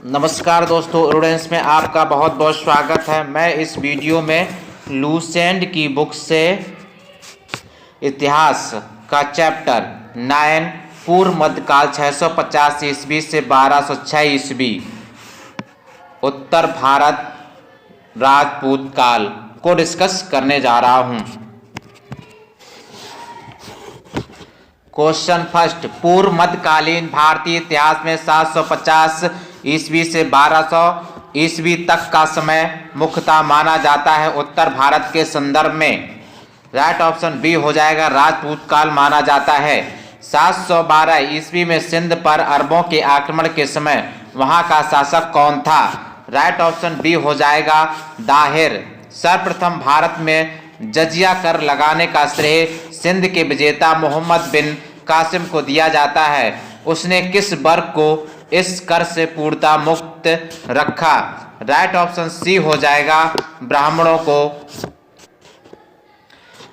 नमस्कार दोस्तों, स्टूडेंट्स में आपका बहुत बहुत स्वागत है। मैं इस वीडियो में लूसेंट की बुक से इतिहास का चैप्टर 9 पूर्व मध्यकाल 650 ईस्वी से 1206 ईस्वी उत्तर भारत राजपूत काल को डिस्कस करने जा रहा हूं। क्वेश्चन फर्स्ट, पूर्व मध्यकालीन भारतीय इतिहास में 750 ईस्वी से 1200 ईस्वी तक का समय मुख्यतः माना जाता है उत्तर भारत के संदर्भ में। राइट ऑप्शन बी हो जाएगा, राजपूत काल माना जाता है। 712 ईस्वी में सिंध पर अरबों के आक्रमण के समय वहां का शासक कौन था? राइट ऑप्शन बी हो जाएगा, दाहिर। सर्वप्रथम भारत में जजिया कर लगाने का श्रेय सिंध के विजेता मोहम्मद बिन कासिम को दिया जाता है। उसने किस वर्ग को इस कर से पूर्णतः मुक्त रखा? राइट ऑप्शन सी हो जाएगा, ब्राह्मणों को।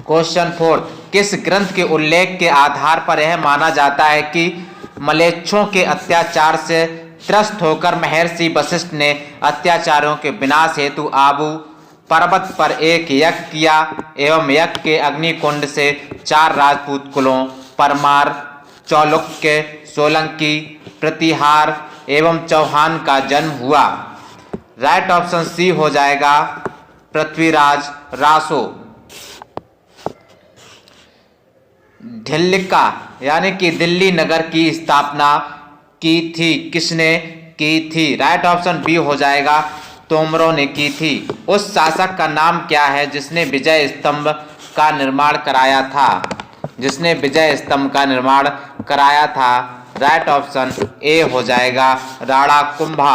क्वेश्चन फोर्थ, किस ग्रंथ के उल्लेख के आधार पर यह माना जाता है कि मलेच्छों के अत्याचार से त्रस्त होकर महर्षि वशिष्ठ ने अत्याचारों के विनाश हेतु आबू पर्वत पर एक यज्ञ किया एवं यज्ञ के अग्निकुंड से 4 राजपूत कुलों परमार, चालुक्य, सोलंकी, प्रतिहार एवं चौहान का जन्म हुआ? राइट ऑप्शन सी हो जाएगा, पृथ्वीराज रासो। ढिल्लिका यानी कि दिल्ली नगर की स्थापना की थी किसने की थी? राइट ऑप्शन बी हो जाएगा, तोमरों ने की थी। उस शासक का नाम क्या है जिसने विजय स्तंभ का निर्माण कराया था? जिसने विजय स्तंभ का निर्माण कराया था? राइट ऑप्शन ए हो जाएगा, राणा कुंभा।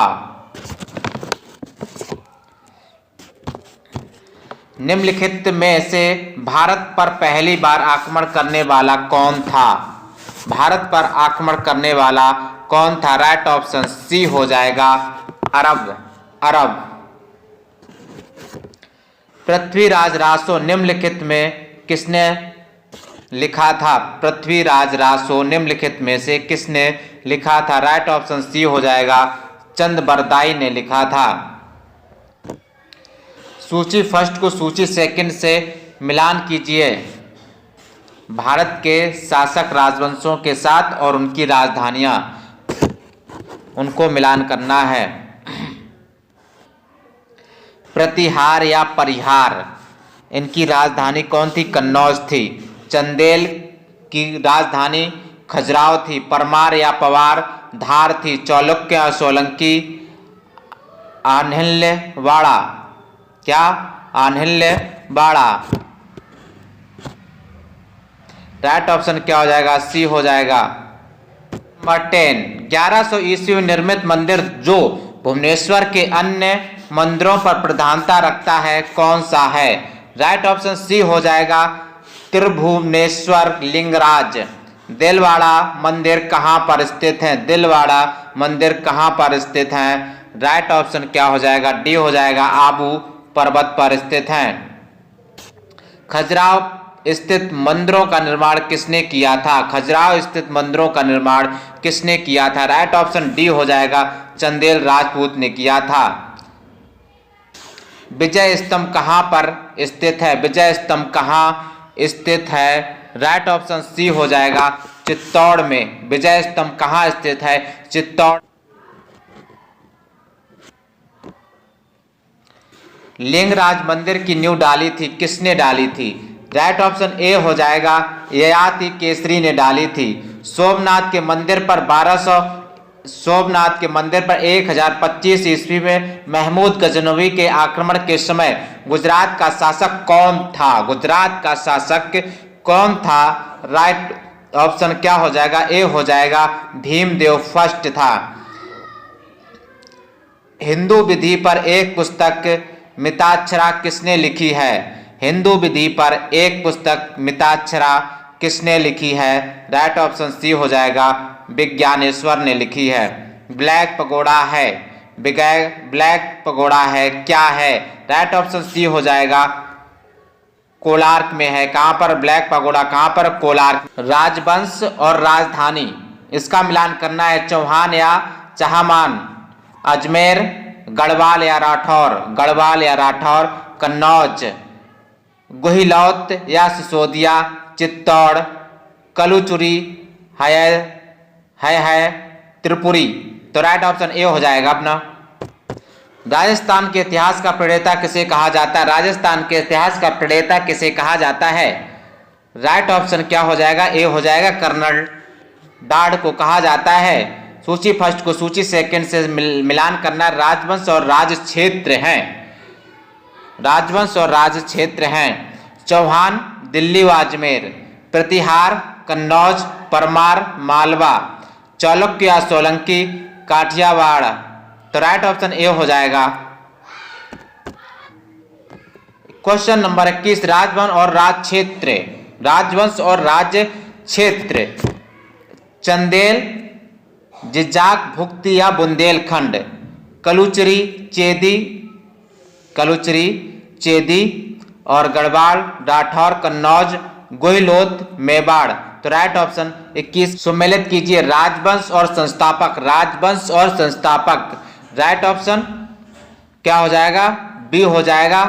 निम्नलिखित में से भारत पर पहली बार आक्रमण करने वाला कौन था? भारत पर आक्रमण करने वाला कौन था? राइट ऑप्शन सी हो जाएगा, अरब। पृथ्वीराज रासो निम्नलिखित में किसने लिखा था? पृथ्वीराज रासो निम्नलिखित में से किसने लिखा था? राइट ऑप्शन सी हो जाएगा, चंद्रबरदाई ने लिखा था। सूची फर्स्ट को सूची सेकंड से मिलान कीजिए भारत के शासक राजवंशों के साथ और उनकी राजधानियां, उनको मिलान करना है। प्रतिहार या परिहार, इनकी राजधानी कौन थी? कन्नौज थी। चंदेल की राजधानी खजुराहो थी। परमार या पवार धार थी। चालुक्य या सोलंकी आन्हिल्यवाड़ा, क्या? आन्हिल्यवाड़ा। राइट ऑप्शन क्या हो जाएगा? सी हो जाएगा। नंबर 10, 1100 ईस्वी में निर्मित मंदिर जो भुवनेश्वर के अन्य मंदिरों पर प्रधानता रखता है कौन सा है? राइट ऑप्शन सी हो जाएगा, त्रिभुवनेश्वर लिंगराज। दिलवाड़ा मंदिर कहां पर स्थित है? दिलवाड़ा मंदिर कहां पर स्थित है? राइट ऑप्शन क्या हो जाएगा? डी हो जाएगा, आबू पर्वत पर स्थित है। खजुराहो स्थित मंदिरों का निर्माण किसने किया था? खजुराहो स्थित मंदिरों का निर्माण किसने किया था? राइट ऑप्शन डी हो जाएगा, चंदेल राजपूत ने किया था। विजय स्तंभ कहां पर स्थित है? विजय स्तंभ कहां स्थित है? राइट ऑप्शन सी हो जाएगा, चित्तौड़ में। विजय स्तंभ कहां स्थित है? चित्तौड़। लिंगराज मंदिर की नींव डाली थी किसने डाली थी? राइट ऑप्शन ए हो जाएगा, ययाति केसरी ने डाली थी। सोमनाथ के मंदिर पर 1025 ईस्वी में महमूद गजनवी के आक्रमण के समय गुजरात का शासक कौन था? गुजरात का शासक कौन था? राइट ऑप्शन क्या हो जाएगा? ए हो जाएगा, भीमदेव फर्स्ट था। हिंदू विधि पर एक पुस्तक मिताक्षरा किसने लिखी है? हिंदू विधि पर एक पुस्तक मिताक्षरा किसने लिखी है? राइट ऑप्शन सी हो जाएगा, विज्ञानेश्वर ने लिखी है। ब्लैक पगोड़ा है, ब्लैक पगोड़ा है क्या है? राइट ऑप्शन सी हो जाएगा, कोलार्क में है। कहां पर ब्लैक पगोड़ा? कहां पर? कोलार्क। राजवंश और राजधानी, इसका मिलान करना है। चौहान या चाहमान अजमेर, गढ़वाल या राठौर, गढ़वाल या राठौर, कन्नौज, गुहिलौत या सिसोदिया, चित्तौड़, कलुचुरी है त्रिपुरी। तो राइट ऑप्शन ए हो जाएगा अपना। राजस्थान के इतिहास का प्रणेता किसे कहा जाता है? राजस्थान के इतिहास का प्रणेता किसे कहा जाता है? राइट ऑप्शन क्या हो जाएगा? ए हो जाएगा, कर्नल डार्ड को कहा जाता है। सूची फर्स्ट को सूची सेकंड से मिलान करना। राजवंश और राज क्षेत्र हैं, राजवंश और राज क्षेत्र हैं। चौहान, दिल्ली व अजमेर, प्रतिहार, कन्नौज, परमार, मालवा, चालुक्य या सोलंकी, काठियावाड़। तो राइट ऑप्शन ए हो जाएगा। क्वेश्चन नंबर 21, राजवंश और राज क्षेत्र, राजवंश और राज्य क्षेत्र। चंदेल, जिजाक, भुक्ति या बुंदेलखंड, कलुचरी, चेदी और गढ़वाल, राठौर, कन्नौज, गुहिलोत, मेवाड़। तो राइट ऑप्शन 21 सुमेलित कीजिए। राजवंश और संस्थापक, राजवंश और संस्थापक। राइट ऑप्शन क्या हो जाएगा? बी हो जाएगा।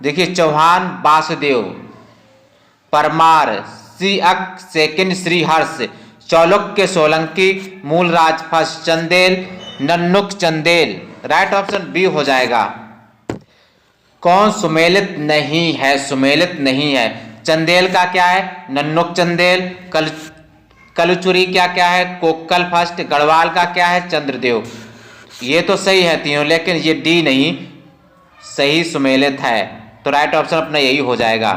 देखिए, Chauhan Vasudev, Parmar Siyak second Shriharsha, Chalukya Solanki, Mularaj first, Chandel Nannuk Chandel. Right option B हो जाएगा। कौन सुमेलित नहीं है? सुमेलित नहीं है। चंदेल का क्या है? नन्नुक चंदेल। कलुचुरी क्या क्या है? कोक्कल फर्स्ट। गढ़वाल का क्या है? चंद्रदेव। ये तो सही है तीनों, लेकिन ये डी नहीं सही सुमेलित है। तो राइट ऑप्शन अपना यही हो जाएगा।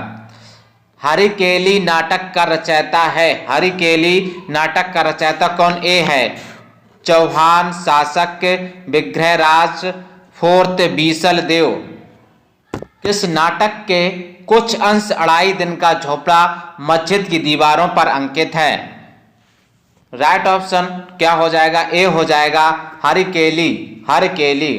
हरिकेली नाटक का रचयिता है, हरिकेली नाटक का रचयिता कौन? ए है चौहान शासक विग्रहराज फोर्थ बीसल देव। इस नाटक के कुछ अंश अढ़ाई दिन का झोपड़ा मस्जिद की दीवारों पर अंकित है। राइट ऑप्शन क्या हो जाएगा? ए हो जाएगा, हरिकेली। हरिकेली।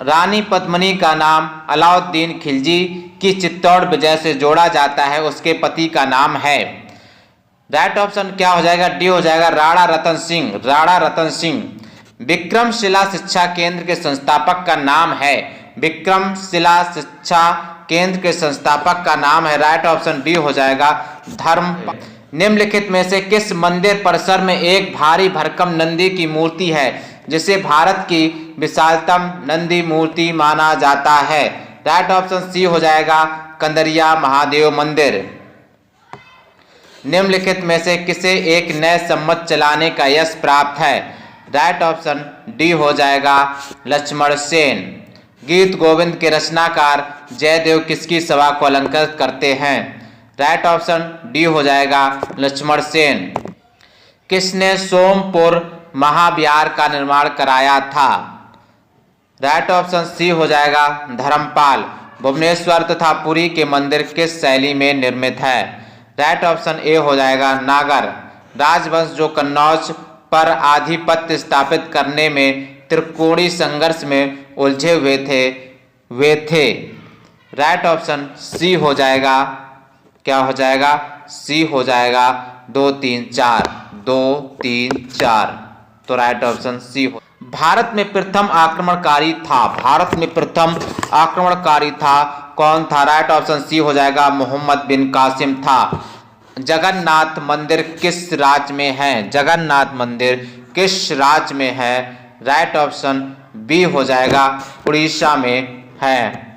रानी पद्मिनी का नाम अलाउद्दीन खिलजी की चित्तौड़ विजय से जोड़ा जाता है, उसके पति का नाम है। राइट ऑप्शन क्या हो जाएगा? डी हो जाएगा, राणा रतन सिंह। राणा रतन सिंह। विक्रमशिला शिक्षा केंद्र के संस्थापक का नाम है, विक्रमशिला शिक्षा केंद्र के संस्थापक का नाम है। राइट ऑप्शन डी हो जाएगा, धर्म। निम्नलिखित में से किस मंदिर परिसर में एक भारी भरकम नंदी की मूर्ति है जिसे भारत की विशालतम नंदी मूर्ति माना जाता है? राइट ऑप्शन सी हो जाएगा, कंदरिया महादेव मंदिर। निम्नलिखित में से किसे एक नए सम्मत चलाने का यश प्राप्त है? राइट ऑप्शन डी हो जाएगा, लक्ष्मण सेन। गीत गोविंद के रचनाकार जयदेव किसकी सभा को अलंकृत करते हैं? राइट ऑप्शन डी हो जाएगा, लक्ष्मण सेन। किसने सोमपुर महाविहार का निर्माण कराया था? राइट ऑप्शन सी हो जाएगा, धर्मपाल। भुवनेश्वर तथा पुरी के मंदिर किस शैली में निर्मित है? राइट ऑप्शन ए हो जाएगा, नागर। राजवंश जो कन्नौज पर आधिपत्य स्थापित करने में त्रिकोणीय संघर्ष में उलझे हुए थे, वे थे। राइट ऑप्शन सी हो जाएगा, क्या हो जाएगा? सी हो जाएगा, 2 3 4 2 3 4। तो राइट ऑप्शन सी हो। भारत में प्रथम आक्रमणकारी था, भारत में प्रथम आक्रमणकारी था कौन था? राइट ऑप्शन सी हो जाएगा, मोहम्मद बिन कासिम था। जगन्नाथ मंदिर किस राज्य में है? जगन्नाथ मंदिर किस राज्य में है? राइट ऑप्शन बी हो जाएगा, उड़ीसा में है।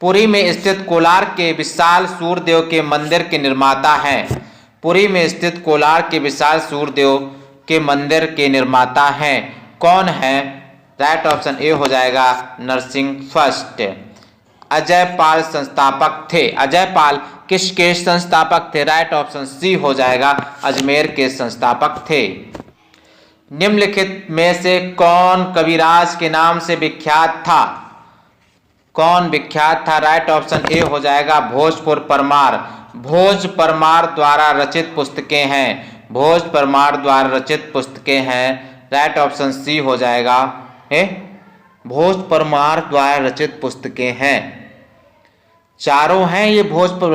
पुरी में स्थित कोलार के विशाल सूर्यदेव के मंदिर के निर्माता हैं। पुरी में स्थित कोलार के विशाल सूर्यदेव के मंदिर के निर्माता हैं, कौन है? राइट ऑप्शन ए हो जाएगा, नरसिंह फर्स्ट। अजयपाल संस्थापक थे, अजयपाल किसके संस्थापक थे? राइट ऑप्शन सी हो जाएगा, अजमेर के संस्थापक थे। निम्नलिखित में से कौन कविराज के नाम से विख्यात था? कौन विख्यात था? राइट ऑप्शन ए हो जाएगा, भोजपुर परमार। भोज परमार द्वारा रचित पुस्तकें हैं, भोज परमार द्वारा रचित पुस्तकें हैं। राइट ऑप्शन सी हो जाएगा, भोज परमार द्वारा रचित पुस्तकें हैं। चारों हैं ये भोज पर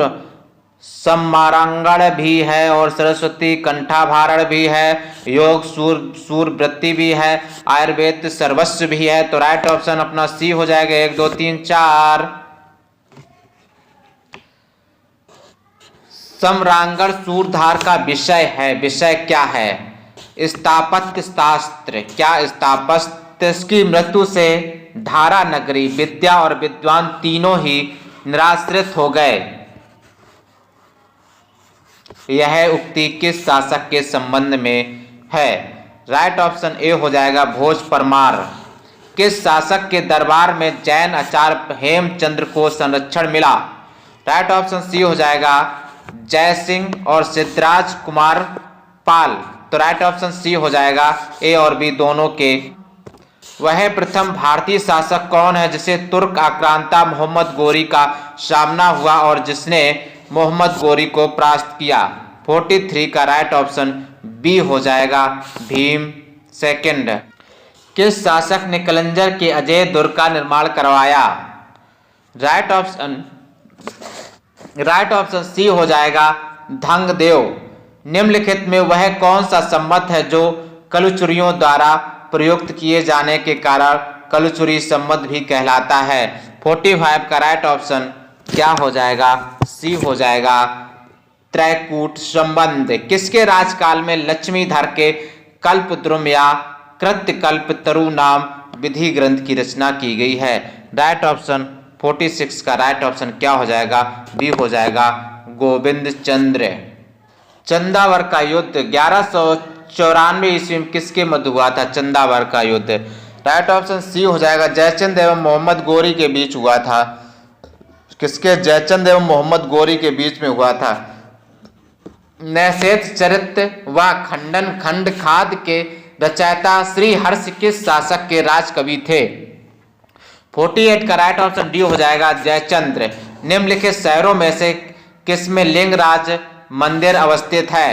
सम्मारांगण भी है और सरस्वती कंठाभारण भी है, योग सूर वृत्ति भी है, आयुर्वेद सर्वस्व भी है। तो राइट ऑप्शन अपना सी हो जाएगा 1 2 3 4। सम्रांगण सूरधार का विषय है, विषय क्या है? स्थापत्य शास्त्र। क्या स्थापत्य? की मृत्यु से धारा नगरी, विद्या और विद्वान तीनों ही निराश्रित हो गए। यह उक्ति किस शासक के संबंध में है? राइट ऑप्शन ए हो जाएगा भोज परमार। किस शासक के दरबार में जैन आचार्य हेमचंद्र को संरक्षण मिला? राइट ऑप्शन सी हो जाएगा जय सिंह और सिद्धराज कुमार पाल। तो राइट ऑप्शन सी हो जाएगा ए और बी दोनों के। वह प्रथम भारतीय शासक कौन है जिसे तुर्क आक्रांता मोहम्मद गोरी का सामना हुआ और जिसने मोहम्मद गोरी को परास्त किया? 43 का राइट ऑप्शन बी हो जाएगा भीम सेकंड। किस शासक ने कलंजर के अजय दुर्ग का निर्माण करवाया? राइट ऑप्शन सी हो जाएगा धंगदेव। निम्नलिखित में वह कौन सा संवत है जो कलुचुरियों द्वारा प्रयुक्त किए जाने के कारण कलुचुरी संवत भी कहलाता है? 45 का राइट ऑप्शन क्या हो जाएगा? सी हो जाएगा त्रैकूट संबंध। किसके राजकाल में लक्ष्मीधर के कल्पद्रुम या कृत्यकल्प तरु नाम विधि ग्रंथ की रचना की गई है? राइट ऑप्शन 46 का राइट ऑप्शन क्या हो जाएगा? बी हो जाएगा गोविंद चंद्र। चंदावर का युद्ध 1194 ईस्वी में किसके मध्य हुआ था? चंदावर का युद्ध। राइट ऑप्शन सी हो जाएगा जयचंद एवं मोहम्मद गोरी के बीच हुआ था। किसके? जयचंद एवं मोहम्मद गोरी के बीच में हुआ था। नैषेध चरित्र व खंडन खंड खाद के रचयिता श्री हर्ष किस शासक के राजकवि थे? 48 का राइट ऑप्शन डी हो जाएगा जयचंद्र। निम्नलिखित शहरों में से किसमें लिंगराज मंदिर अवस्थित है?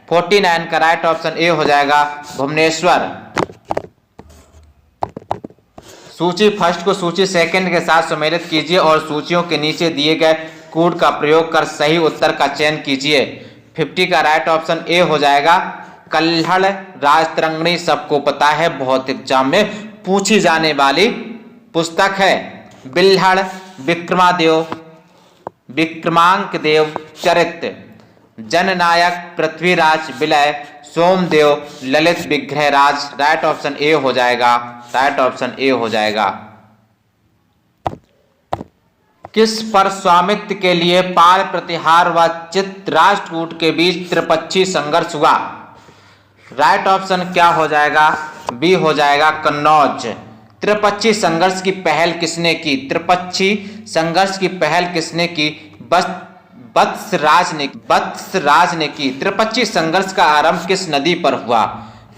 49 का राइट ऑप्शन ए हो जाएगा भुवनेश्वर। सूची फर्स्ट को सूची सेकंड के साथ सम्मिलित कीजिए और सूचियों के नीचे दिए गए कोड का प्रयोग कर सही उत्तर का चयन कीजिए। 50 का राइट ऑप्शन ए हो जाएगा कल्हड़ राजतरंगिणी। सबको पता है, बहुत एग्जाम में पूछी जाने वाली पुस्तक है। बिल्हड़ विक्रमांक देव चरित्र, जननायक पृथ्वीराज विलय, Somadeva Lalita Vigraharaja. Right option A हो जाएगा। राइट ऑप्शन ए हो जाएगा। किस पर स्वामित्व के लिए पाल प्रतिहार व चित्रराष्ट्रकूट के बीच त्रिपक्षीय संघर्ष हुआ? राइट ऑप्शन क्या हो जाएगा? बी हो जाएगा कन्नौज। त्रिपक्षीय संघर्ष की पहल किसने की? त्रिपक्षीय संघर्ष की पहल किसने की? वत्सराज ने की। त्रिपक्षीय संघर्ष का आरंभ किस नदी पर हुआ?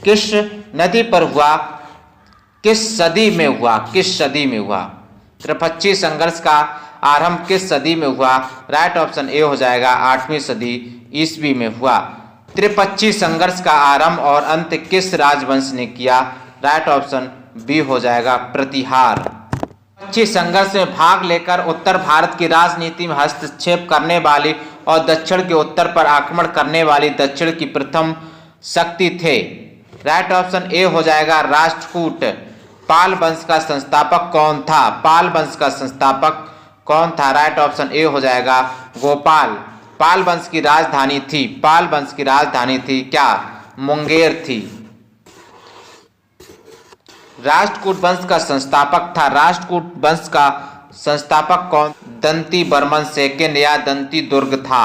किस नदी पर हुआ? किस सदी में हुआ? किस सदी में हुआ? त्रिपक्षीय संघर्ष का आरंभ किस सदी में हुआ? राइट ऑप्शन ए हो जाएगा 8वीं सदी ईस्वी में हुआ। त्रिपक्षीय संघर्ष का आरंभ और अंत किस राजवंश ने किया? राइट ऑप्शन बी हो जाएगा प्रतिहार। त्रिपक्षीय संघर्ष में भाग लेकर उत्तर भारत की राजनीति में हस्तक्षेप करने वाली और दक्षिण के उत्तर पर आक्रमण करने वाली दक्षिण की प्रथम शक्ति थे। राइट ऑप्शन ए हो जाएगा राष्ट्रकूट। पाल वंश का संस्थापक कौन था? पाल वंश का संस्थापक कौन था? राइट ऑप्शन ए हो जाएगा गोपाल। पाल वंश की राजधानी थी, पाल वंश की राजधानी थी क्या? मुंगेर थी। राष्ट्रकूट वंश का संस्थापक था, राष्ट्रकूट वंश का संस्थापक कौन? दंती बर्मन सेकंड या दंती दुर्ग था।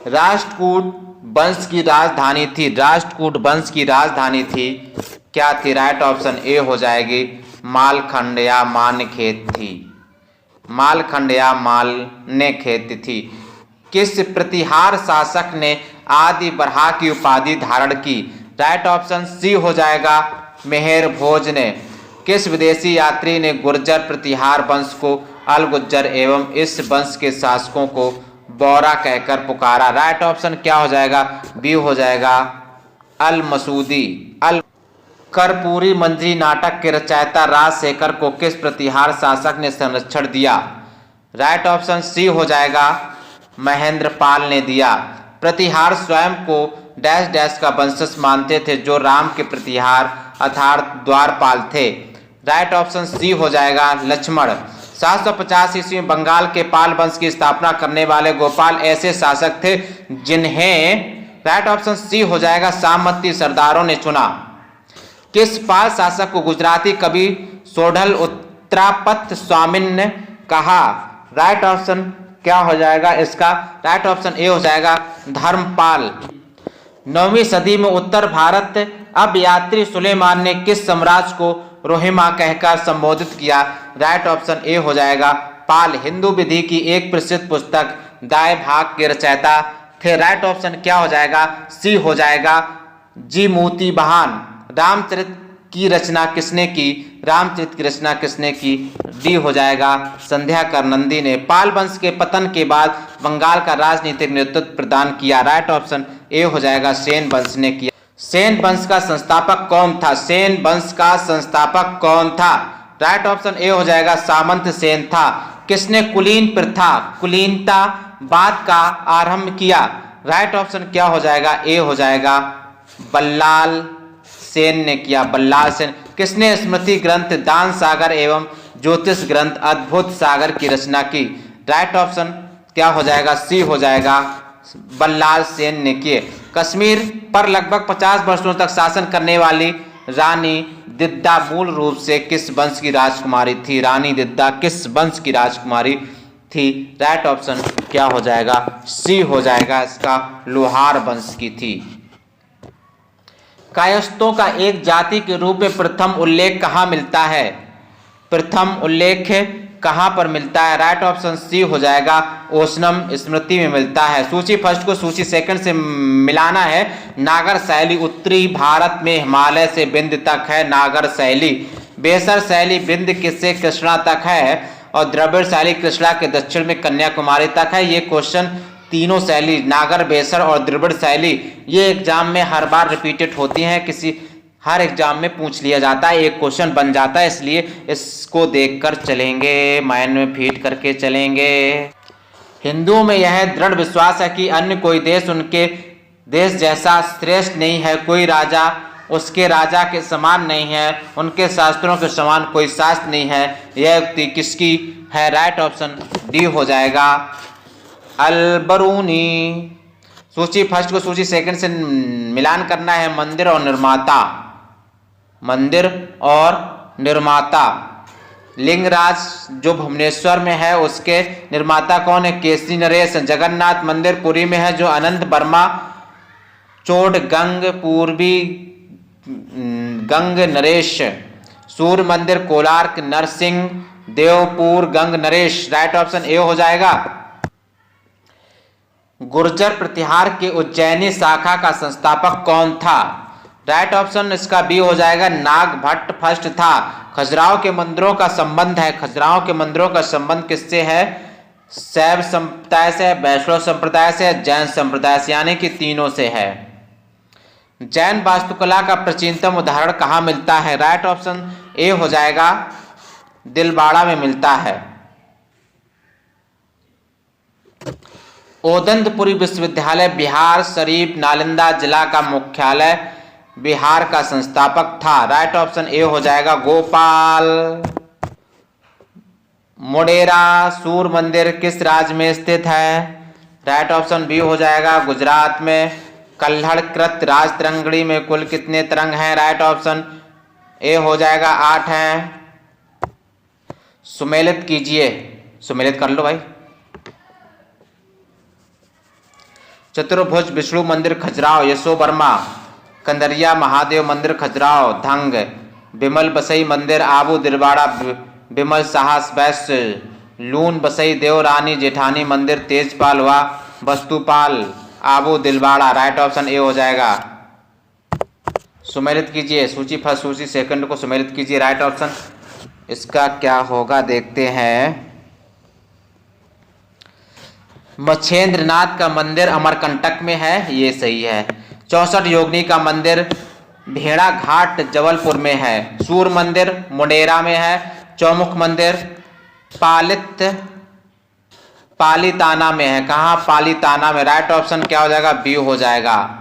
राष्ट्रकूट वंश की राजधानी थी, राष्ट्रकूट वंश की राजधानी थी क्या थी? राइट ऑप्शन ए हो जाएगी मालखंड या मान्यखेत थी। मालखंड या मान्यखेत थी। किस प्रतिहार शासक ने आदि बरहा की उपाधि धारण की? राइट ऑप्शन सी हो जाएगा मेहर भोज ने। किस विदेशी यात्री ने गुर्जर प्रतिहार वंश को अल गुज्जर एवं इस वंश के शासकों को बौरा कहकर पुकारा? राइट ऑप्शन क्या हो जाएगा? बी हो जाएगा अल मसूदी। अल कर्पूरी मंजरी नाटक के रचयिता राजशेखर को किस प्रतिहार शासक ने संरक्षण दिया? राइट ऑप्शन सी हो जाएगा महेंद्र पाल ने दिया। प्रतिहार स्वयं को डैश डैश का वंशज मानते थे जो राम के प्रतिहार अर्थात द्वारपाल थे। राइट ऑप्शन सी हो जाएगा लक्ष्मण। 750 ईस्वी में बंगाल के पाल वंश की स्थापना करने वाले गोपाल ऐसे शासक थे जिन्हें राइट ऑप्शन सी हो जाएगा सामंती सरदारों ने चुना। किस पाल शासक को गुजराती कवि सोढ़ल उत्तरापत स्वामिन ने कहा? राइट ऑप्शन क्या हो जाएगा इसका? राइट ऑप्शन ए हो जाएगा धर्मपाल। 9वीं सदी में उत्तर भारत अब यात्री सुलेमान ने किस साम्राज्य को रोहिमा कहकर संबोधित किया? राइट ऑप्शन ए हो जाएगा पाल। हिंदू विधि की एक प्रसिद्ध पुस्तक दाय भाग के रचयिता थे। राइट ऑप्शन क्या हो जाएगा? सी हो जाएगा जी मोती बहान। रामचरित की रचना किसने की? रामचरित की रचना किसने की? डी हो जाएगा संध्याकर नंदी ने। पाल वंश के पतन के बाद बंगाल का राजनीतिक नेतृत्व प्रदान किया। राइट ऑप्शन ए हो जाएगा सेन वंश ने किया। सेन वंश का संस्थापक कौन था? सेन वंश का संस्थापक कौन था? राइट ऑप्शन ए हो जाएगा सामंत सेन था। किसने कुलीन प्रथा कुलीनतावाद का आरंभ किया? राइट ऑप्शन क्या हो जाएगा? ए हो जाएगा बल्लाल सेन ने किया। बल्लाल सेन। किसने स्मृति ग्रंथ दान सागर एवं ज्योतिष ग्रंथ अद्भुत सागर की रचना की? राइट ऑप्शन क्या हो जाएगा? सी हो जाएगा बल्लाल सेन ने किए। कश्मीर पर लगभग 50 वर्षों तक शासन करने वाली रानी दिद्दा मूल रूप से किस वंश की राजकुमारी थी? रानी दिद्दा किस वंश की राजकुमारी थी? राइट ऑप्शन क्या हो जाएगा? सी हो जाएगा इसका लोहार वंश की थी। कायस्थों का एक जाति के रूप में प्रथम उल्लेख कहाँ मिलता है? प्रथम उल्लेख कहाँ पर मिलता है? राइट ऑप्शन सी हो जाएगा ओशनम स्मृति में मिलता है। सूची फर्स्ट को सूची सेकंड से मिलाना है। नागर शैली उत्तरी भारत में हिमालय से बिंद तक है। नागर शैली। बेसर शैली बिंद से कृष्णा तक है और द्रविड़ शैली कृष्णा के दक्षिण में कन्याकुमारी तक है। ये क्वेश्चन तीनों शैली नागर बेसर और द्रविड़ शैली ये एग्जाम में हर बार रिपीटेड होती हैं। हर एग्जाम में पूछ लिया जाता है, एक क्वेश्चन बन जाता है, इसलिए इसको देखकर चलेंगे, माइंड में फीड करके चलेंगे। हिंदुओं में यह दृढ़ विश्वास है कि अन्य कोई देश उनके देश जैसा श्रेष्ठ नहीं है। कोई राजा उसके राजा के समान नहीं है। उनके शास्त्रों के समान कोई शास्त्र नहीं है। यह युक्ति किसकी है? राइट ऑप्शन डी हो जाएगा अलबरूनी। सूची फर्स्ट को सूची सेकंड से मिलान करना है। मंदिर और निर्माता। मंदिर और निर्माता। लिंगराज जो भुवनेश्वर में है उसके निर्माता कौन है? केसरी नरेश। जगन्नाथ मंदिर पुरी में है जो अनंत वर्मा। चोडगंग पूर्वी गंग नरेश। सूर्य मंदिर कोलार्क नरसिंह देवपुर गंग नरेश। राइट ऑप्शन ए हो जाएगा। गुर्जर प्रतिहार के उज्जैनी शाखा का संस्थापक कौन था? राइट ऑप्शन इसका बी हो जाएगा नाग भट्ट फर्स्ट था। खजुराहो के मंदिरों का संबंध है। खजुराहो के मंदिरों का संबंध किससे है? शैव संप्रदाय से, वैष्णव संप्रदाय से, जैन संप्रदाय से, यानी कि तीनों से है। जैन वास्तुकला का प्राचीनतम उदाहरण कहाँ मिलता है? राइट ऑप्शन ए हो जाएगा दिलवाड़ा में मिलता है। ओदंतपुरी विश्वविद्यालय बिहार शरीफ नालंदा जिला का मुख्यालय बिहार का संस्थापक था। राइट ऑप्शन ए हो जाएगा गोपाल। मोडेरा सूर्य मंदिर किस राज्य में स्थित है? राइट ऑप्शन बी हो जाएगा गुजरात में। कल्हड़कृत राज तरंगड़ी में कुल कितने तरंग हैं? राइट ऑप्शन ए हो जाएगा 8 हैं। सुमेलित कीजिए, सुमेलित कर लो भाई। चतुर्भुज विष्णु मंदिर खजुराहो यशो वर्मा। कंदरिया महादेव मंदिर खजुराहो धंग। बिमल बसई मंदिर आबू दिलवाड़ा बिमल साहस वैश्य। लून बसई देव रानी जेठानी मंदिर तेजपाल व Vastupal Abu Dilwara. Right option A हो जाएगा। सुमेलित कीजिए, सूची फर्स्ट सूची सेकंड को सुमेलित कीजिए। राइट ऑप्शन इसका क्या होगा देखते हैं। मच्छेंद्रनाथ का मंदिर अमरकंटक में है, ये सही है। 64 योगिनी का मंदिर भेड़ा घाट जबलपुर में है। सूर्य मंदिर मुंडेरा में है। चौमुख मंदिर पालित पालीताना में है। कहाँ? पालीताना में। राइट ऑप्शन क्या हो जाएगा? बी हो जाएगा।